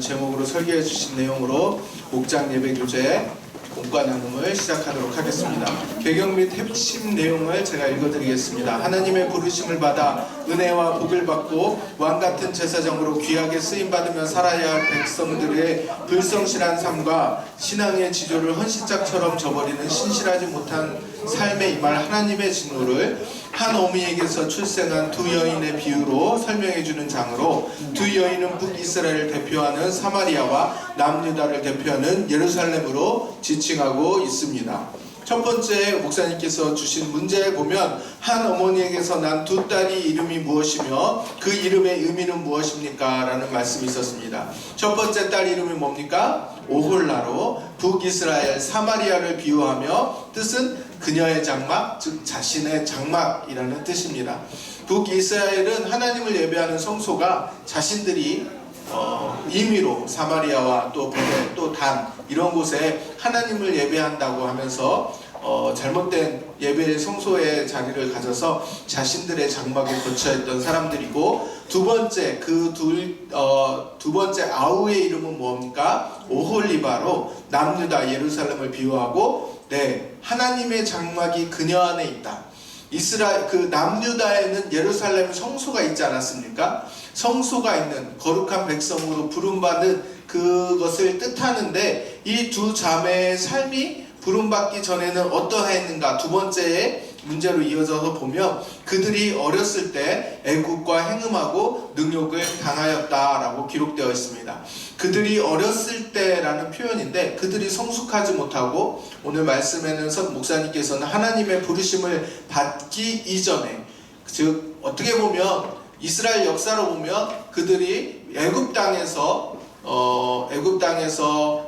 제목으로 설계해 주신 내용으로 목장 예배 교재 공과 나눔을 시작하도록 하겠습니다. 배경 및 핵심 내용을 제가 읽어드리겠습니다. 하나님의 부르심을 받아 은혜와 복을 받고 왕같은 제사장으로 귀하게 쓰임받으며 살아야 할 백성들의 불성실한 삶과 신앙의 지조를 헌신짝처럼 저버리는 신실하지 못한 삶에 임할 하나님의 진노를 한 어미에게서 출생한 두 여인의 비유로 설명해주는 장으로, 두 여인은 북이스라엘을 대표하는 사마리아와 남유다를 대표하는 예루살렘으로 지칭하고 있습니다. 첫 번째 목사님께서 주신 문제에 보면 한 어머니에게서 난 두 딸이 이름이 무엇이며 그 이름의 의미는 무엇입니까? 라는 말씀이 있었습니다. 첫 번째 딸 이름이 뭡니까? 오홀라로 북이스라엘 사마리아를 비유하며 뜻은 그녀의 장막, 즉 자신의 장막이라는 뜻입니다. 북이스라엘은 하나님을 예배하는 성소가 자신들이 임의로 사마리아와 또 베델 또 단 이런 곳에 하나님을 예배한다고 하면서 잘못된 예배 성소의 자리를 가져서 자신들의 장막에 거처했던 사람들이고, 두 번째 두 번째 아우의 이름은 뭡니까? 오홀리바로 남유다 예루살렘을 비유하고, 하나님의 장막이 그녀 안에 있다. 남유다에는 예루살렘 성소가 있지 않았습니까? 성소가 있는 거룩한 백성으로 부름받은 그것을 뜻하는데, 이 두 자매의 삶이 부름받기 전에는 어떠했는가? 두 번째의 문제로 이어져서 보면 그들이 어렸을 때 애국과 행음하고 능욕을 당하였다라고 기록되어 있습니다. 그들이 어렸을 때라는 표현인데, 그들이 성숙하지 못하고, 오늘 말씀에는 목사님께서는 하나님의 부르심을 받기 이전에, 즉 어떻게 보면 이스라엘 역사로 보면 그들이 애굽 땅에서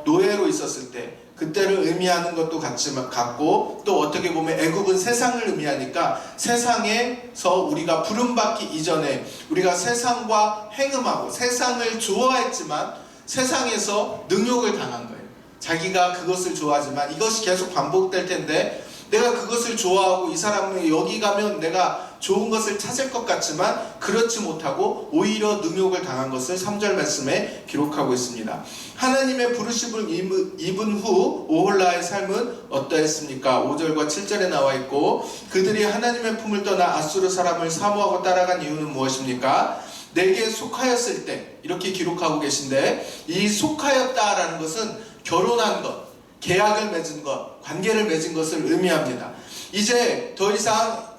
노예로 있었을 때 그때를 의미하는 것도 같고, 또 어떻게 보면 애굽은 세상을 의미하니까 세상에서 우리가 부름받기 이전에 우리가 세상과 행음하고 세상을 좋아했지만 세상에서 능욕을 당한 거예요. 자기가 그것을 좋아하지만 이것이 계속 반복될 텐데, 내가 그것을 좋아하고 이 사람은 여기 가면 내가 좋은 것을 찾을 것 같지만 그렇지 못하고 오히려 능욕을 당한 것을 3절 말씀에 기록하고 있습니다. 하나님의 부르심을 입은 후 오홀라의 삶은 어떠했습니까? 5절과 7절에 나와 있고, 그들이 하나님의 품을 떠나 아수르 사람을 사모하고 따라간 이유는 무엇입니까? 내게 속하였을 때, 이렇게 기록하고 계신데, 이 속하였다라는 것은 결혼한 것, 계약을 맺은 것, 관계를 맺은 것을 의미합니다. 이제 더 이상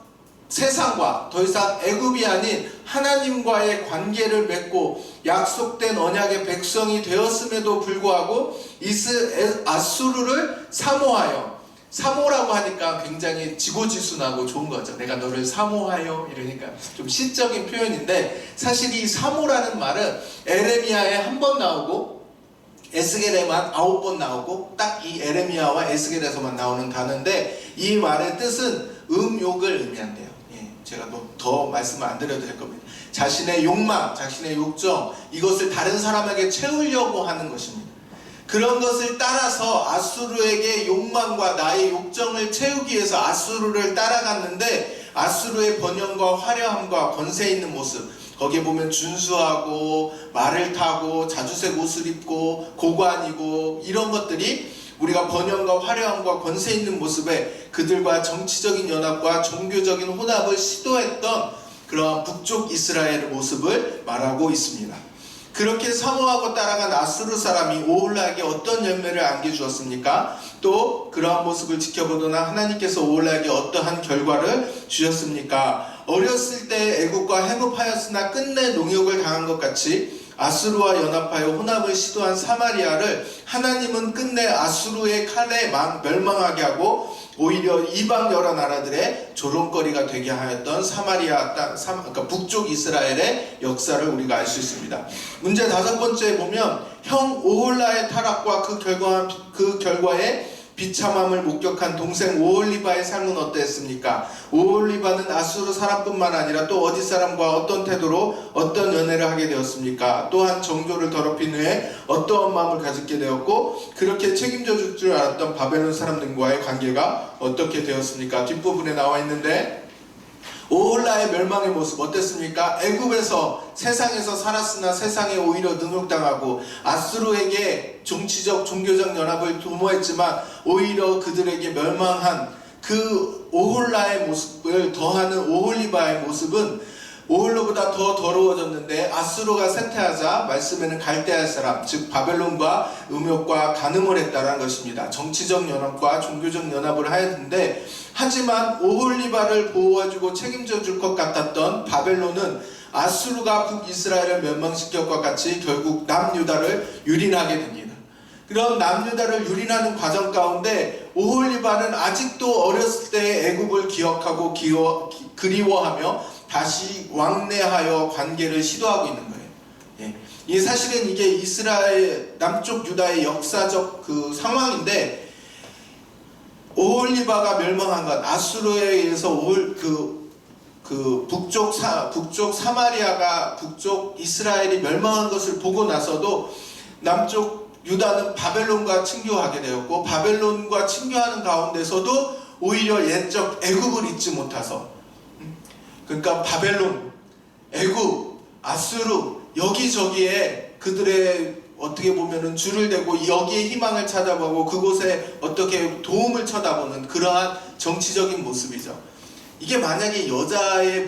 세상과 더 이상 애굽이 아닌 하나님과의 관계를 맺고 약속된 언약의 백성이 되었음에도 불구하고 아수르를 사모하여, 사모라고 하니까 굉장히 지고지순하고 좋은 거죠. 내가 너를 사모하여, 이러니까 좀 시적인 표현인데, 사실 이 사모라는 말은 에레미야에 한 번 나오고 에스겔에만 9번 나오고, 딱 이 에레미야와 에스겔에서만 나오는 단어인데, 이 말의 뜻은 음욕을 의미한대요. 제가 더 말씀을 안 드려도 될 겁니다. 자신의 욕망, 자신의 욕정, 이것을 다른 사람에게 채우려고 하는 것입니다. 그런 것을 따라서 아수르에게 욕망과 나의 욕정을 채우기 위해서 아수르를 따라갔는데, 아수르의 번영과 화려함과 권세 있는 모습, 거기에 보면 준수하고 말을 타고 자주색 옷을 입고 고관이고, 이런 것들이 우리가 번영과 화려함과 권세 있는 모습에 그들과 정치적인 연합과 종교적인 혼합을 시도했던 그러한 북쪽 이스라엘의 모습을 말하고 있습니다. 그렇게 사모하고 따라간 아수르 사람이 오홀라에게 어떤 열매를 안겨주었습니까? 또 그러한 모습을 지켜보더나 하나님께서 오홀라에게 어떠한 결과를 주셨습니까? 어렸을 때 애국과 행업하였으나 끝내 농욕을 당한 것 같이 아수르와 연합하여 혼합을 시도한 사마리아를 하나님은 끝내 아수르의 칼에 멸망하게 하고, 오히려 이방 여러 나라들의 조롱거리가 되게 하였던 사마리아 땅, 그러니까 북쪽 이스라엘의 역사를 우리가 알 수 있습니다. 문제 다섯 번째에 보면 형 오홀라의 타락과 그 결과에 비참함을 목격한 동생 오홀리바의 삶은 어떠했습니까? 오홀리바는 아수르 사람뿐만 아니라 또 어디 사람과 어떤 태도로 어떤 연애를 하게 되었습니까? 또한 정조를 더럽힌 후에 어떠한 마음을 가지게 되었고, 그렇게 책임져 줄 줄 알았던 바벨론 사람들과의 관계가 어떻게 되었습니까? 뒷부분에 나와 있는데, 오홀라의 멸망의 모습 어땠습니까? 애굽에서 세상에서 살았으나 세상에 오히려 능욕당하고 아수르에게 정치적 종교적 연합을 도모했지만 오히려 그들에게 멸망한 그 오홀라의 모습을 더하는 오홀리바의 모습은 오홀로보다 더 더러워졌는데 아수르가 쇠퇴하자 말씀에는 갈대아 사람 즉 바벨론과 음욕과 간음을 했다는 것입니다. 정치적 연합과 종교적 연합을 하였는데 하지만 오홀리바를 보호해주고 책임져 줄 것 같았던 바벨론은 아수르가 북이스라엘을 멸망시킬 것 같이 결국 남유다를 유린하게 됩니다. 그런 남유다를 유린하는 과정 가운데 오홀리바는 아직도 어렸을 때 애굽을 기억하고 그리워하며 다시 왕래하여 관계를 시도하고 있는 거예요. 예. 이게 사실은 이게 이스라엘 남쪽 유다의 역사적 그 상황인데 오홀리바가 멸망한 것 아수르에 의해서 북쪽 사마리아가 북쪽 이스라엘이 멸망한 것을 보고 나서도 남쪽 유다는 바벨론과 친교하게 되었고 바벨론과 친교하는 가운데서도 오히려 옛적 애굽을 잊지 못해서 그러니까 바벨론, 애굽, 아수르 여기저기에 그들의 어떻게 보면은 줄을 대고 여기에 희망을 찾아보고 그곳에 어떻게 도움을 쳐다보는 그러한 정치적인 모습이죠. 이게 만약에 여자의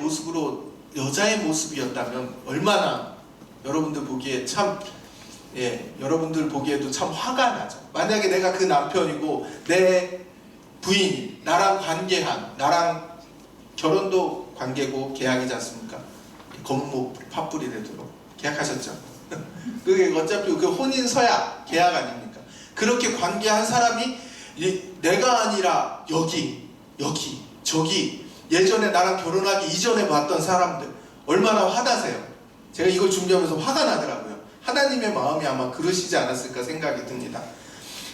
모습이었다면 얼마나 여러분들 보기에 여러분들 보기에도 참 화가 나죠. 만약에 내가 그 남편이고 내 부인이 나랑 나랑 결혼도 관계고 계약이지 않습니까? 건목 팥불이 되도록 계약하셨죠. 그게 어차피 그 혼인 서약 계약 아닙니까? 그렇게 관계한 사람이 내가 아니라 여기 저기 예전에 나랑 결혼하기 이전에 봤던 사람들 얼마나 화나세요? 제가 이걸 준비하면서 화가 나더라고요. 하나님의 마음이 아마 그러시지 않았을까 생각이 듭니다.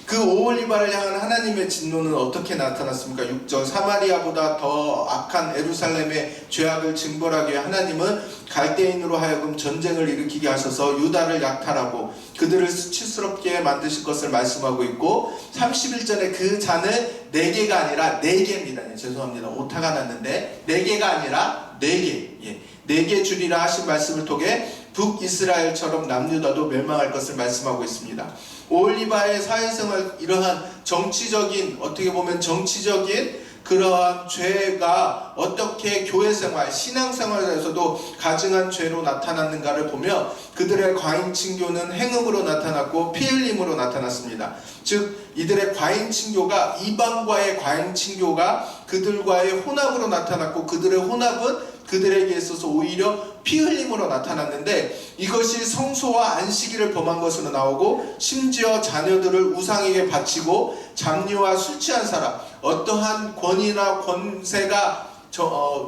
그 오홀리바를 향한 하나님의 진노는 어떻게 나타났습니까? 6절 사마리아보다 더 악한 예루살렘의 죄악을 징벌하기 위해 하나님은 갈대인으로 하여금 전쟁을 일으키게 하셔서 유다를 약탈하고 그들을 수치스럽게 만드실 것을 말씀하고 있고 31절에 그 잔을 4개가 아니라 4개입니다. 죄송합니다. 오타가 났는데 4개가 아니라 4개 4개 주리라 하신 말씀을 통해 북이스라엘처럼 남유다도 멸망할 것을 말씀하고 있습니다. 오홀리바의 사회생활 이러한 정치적인 어떻게 보면 정치적인 그러한 죄가 어떻게 교회생활 신앙생활에서도 가증한 죄로 나타났는가를 보며 그들의 과잉친교는 행음으로 나타났고 피 흘림으로 나타났습니다. 즉 이들의 과잉친교가 이방과의 과잉친교가 그들과의 혼합으로 나타났고 그들의 혼합은 그들에게 있어서 오히려 피 흘림으로 나타났는데 이것이 성소와 안식일을 범한 것으로 나오고 심지어 자녀들을 우상에게 바치고 잡류와 술 취한 사람 어떠한 권위나 권세가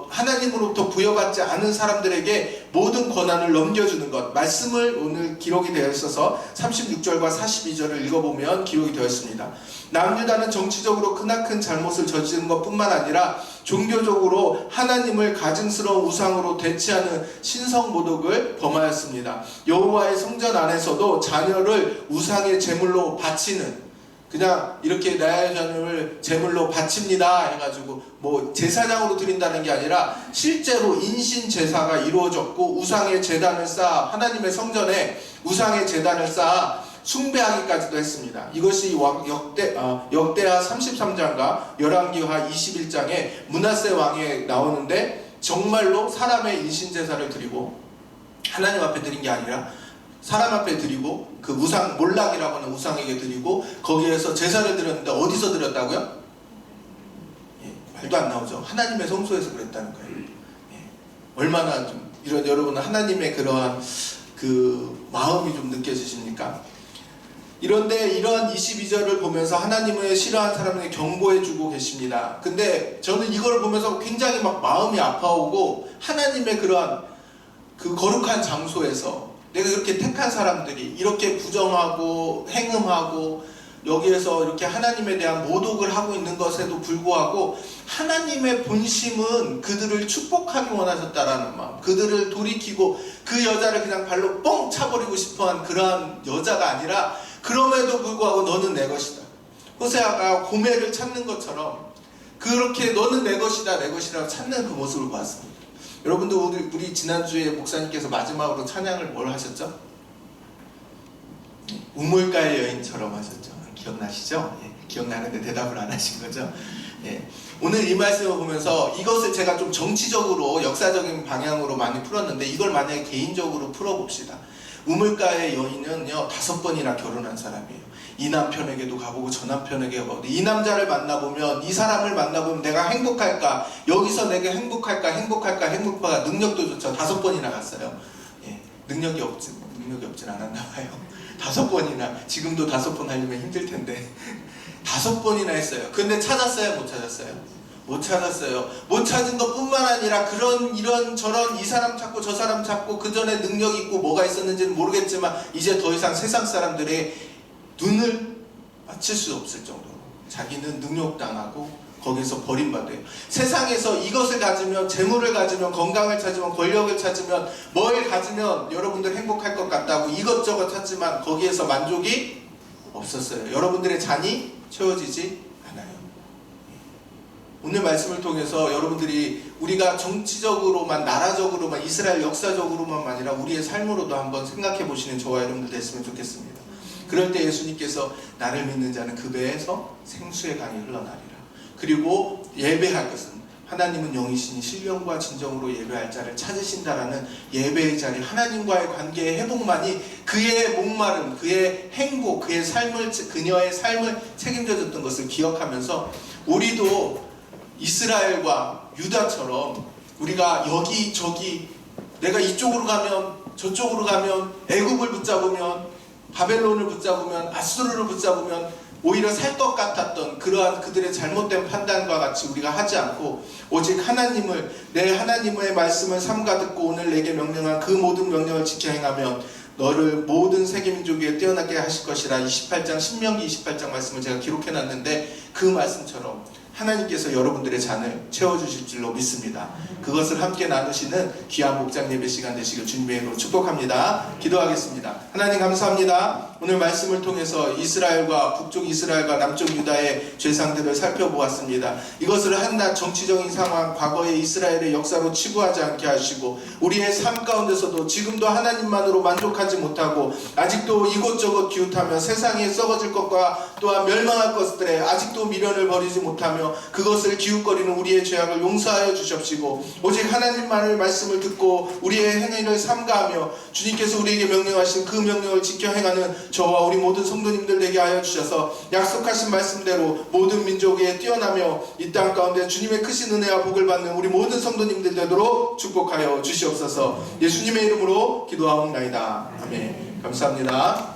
하나님으로부터 부여받지 않은 사람들에게 모든 권한을 넘겨주는 것 말씀을 오늘 기록이 되어 있어서 36절과 42절을 읽어보면 기록이 되어 있습니다. 남유다는 정치적으로 크나큰 잘못을 저지른 것뿐만 아니라 종교적으로 하나님을 가증스러운 우상으로 대체하는 신성모독을 범하였습니다. 여호와의 성전 안에서도 자녀를 우상의 제물로 바치는 그냥 이렇게 나의 자녀를 제물로 바칩니다 해가지고 뭐 제사장으로 드린다는 게 아니라 실제로 인신 제사가 이루어졌고 우상의 제단을 쌓아 하나님의 성전에 우상의 제단을 쌓아 숭배하기까지도 했습니다. 이것이 역대하 33장과 열왕기하 21장에 므낫세 왕에 나오는데 정말로 사람의 인신 제사를 드리고 하나님 앞에 드린 게 아니라 사람 앞에 드리고 그 우상 몰락이라고 하는 우상에게 드리고 거기에서 제사를 드렸는데 어디서 드렸다고요? 말도 안 나오죠. 하나님의 성소에서 그랬다는 거예요. 얼마나 좀 이런 여러분 하나님의 그러한 그 마음이 좀 느껴지십니까? 이런데 이러한 22절을 보면서 하나님을 싫어하는 사람에게 경고해주고 계십니다. 근데 저는 이걸 보면서 굉장히 막 마음이 아파오고 하나님의 그러한 그 거룩한 장소에서 내가 이렇게 택한 사람들이 이렇게 부정하고 행음하고 여기에서 이렇게 하나님에 대한 모독을 하고 있는 것에도 불구하고 하나님의 본심은 그들을 축복하기 원하셨다라는 마음, 그들을 돌이키고 그 여자를 그냥 발로 뻥 차버리고 싶어한 그러한 여자가 아니라 그럼에도 불구하고 너는 내 것이다. 호세아가 고멜을 찾는 것처럼 그렇게 너는 내 것이다 내 것이라고 찾는 그 모습을 보았습니다. 여러분들 우리 지난주에 목사님께서 마지막으로 찬양을 뭘 하셨죠? 우물가의 여인처럼 하셨죠. 기억나시죠? 예, 기억나는데 대답을 안 하신 거죠? 예. 오늘 이 말씀을 보면서 이것을 제가 좀 정치적으로 역사적인 방향으로 많이 풀었는데 이걸 만약에 개인적으로 풀어봅시다. 우물가의 여인은요 5번이나 결혼한 사람이에요. 이 남편에게도 가보고 저 남편에게 가보고 이 남자를 만나보면 이 사람을 만나보면 내가 행복할까, 여기서 내가 행복할까 능력도 좋죠. 5번이나 갔어요. 예, 능력이 없진 않았나 봐요. 5번이나, 지금도 5번 하려면 힘들 텐데 5번이나 했어요. 근데 찾았어요? 못 찾았어요? 못 찾았어요. 못 찾은 것 뿐만 아니라 이런 저런 이 사람 찾고 저 사람 찾고 그 전에 능력이 있고 뭐가 있었는지는 모르겠지만 이제 더 이상 세상 사람들의 눈을 맞출 수 없을 정도로 자기는 능욕당하고 거기서 버림받아요. 세상에서 이것을 가지면, 재물을 가지면, 건강을 찾으면, 권력을 찾으면, 뭘 가지면 여러분들 행복할 것 같다고 이것저것 찾지만 거기에서 만족이 없었어요. 여러분들의 잔이 채워지지 않아요. 오늘 말씀을 통해서 여러분들이 우리가 정치적으로만, 나라적으로만, 이스라엘 역사적으로만 아니라 우리의 삶으로도 한번 생각해 보시는 저와 여러분들 됐으면 좋겠습니다. 그럴 때 예수님께서 나를 믿는 자는 그 배에서 생수의 강이 흘러나리라. 그리고 예배할 것은 하나님은 영이시니 신령과 진정으로 예배할 자를 찾으신다라는 예배의 자리, 하나님과의 관계의 회복만이 그의 목마름, 그의 행복, 그녀의 삶을 책임져줬던 것을 기억하면서 우리도 이스라엘과 유다처럼 우리가 여기저기 내가 이쪽으로 가면 저쪽으로 가면 애굽을 붙잡으면 바벨론을 붙잡으면 아수르를 붙잡으면 오히려 살 것 같았던 그러한 그들의 잘못된 판단과 같이 우리가 하지 않고 오직 내 하나님의 말씀을 삼가 듣고 오늘 내게 명령한 그 모든 명령을 지켜 행하면 너를 모든 세계민족 위에 뛰어나게 하실 것이라. 28장 신명기 28장 말씀을 제가 기록해놨는데 그 말씀처럼 하나님께서 여러분들의 잔을 채워주실 줄로 믿습니다. 그것을 함께 나누시는 귀한 목장 예배 시간 되시길 주님의 이름으로 축복합니다. 기도하겠습니다. 하나님 감사합니다. 오늘 말씀을 통해서 이스라엘과 북쪽 이스라엘과 남쪽 유다의 죄상들을 살펴보았습니다. 이것을 한낱 정치적인 상황, 과거의 이스라엘의 역사로 치부하지 않게 하시고 우리의 삶 가운데서도 지금도 하나님만으로 만족하지 못하고 아직도 이곳저곳 기웃하며 세상에 썩어질 것과 또한 멸망할 것들에 아직도 미련을 버리지 못하며 그것을 기웃거리는 우리의 죄악을 용서하여 주십시고 오직 하나님만을 말씀을 듣고 우리의 행위를 삼가하며 주님께서 우리에게 명령하신 그 명령을 지켜 행하는 저와 우리 모든 성도님들 되게 하여 주셔서 약속하신 말씀대로 모든 민족 위에 뛰어나며 이 땅 가운데 주님의 크신 은혜와 복을 받는 우리 모든 성도님들 되도록 축복하여 주시옵소서. 예수님의 이름으로 기도하옵나이다. 아멘. 감사합니다.